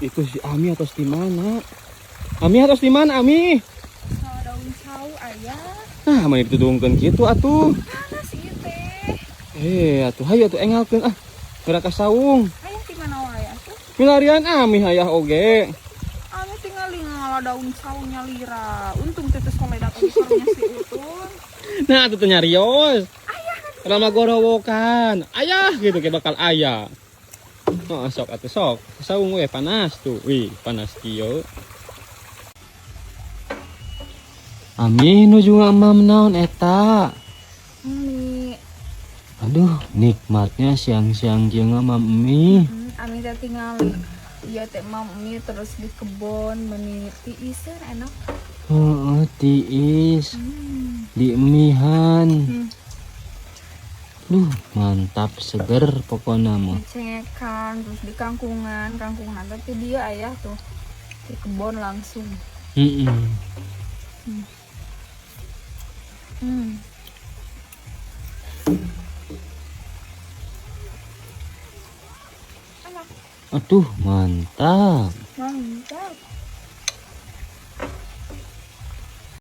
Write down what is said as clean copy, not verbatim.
Itu si Ami atas di mana? Ami atas di mana, Ami? Daun sawu ayah. Nah, main ditudungkeun kitu atuh. Mana sih teh? Atuh hayu atuh engalkeun gerak ka saung. Ayah di mana wae atuh? Milarian Ami hayah oge. Ami tinggal ngala daun sawu nyalira. Untung teh soleh datang sarengnya si Utun. Nah, atuh teh nyarios. Rama gorowokan. Ayah gitu kayak bakal ayah. Oh, sok atuh sok. Saung we panas tuh. Wih, panas kieu. Ami nuju ngamam naon eta? Ami, Aduh, nikmatnya siang-siang jeung ngamam mi. Ami teh tinggal ieu teh mami terus di kebon meuni tiiseun enak. Heeh, tiis. Di emihan. Duh, mantap seger pokoknya mah. Dicengekan terus di kangkungan tapi dia ayah tuh di kebon langsung. Enak. Aduh, mantap. Mantap.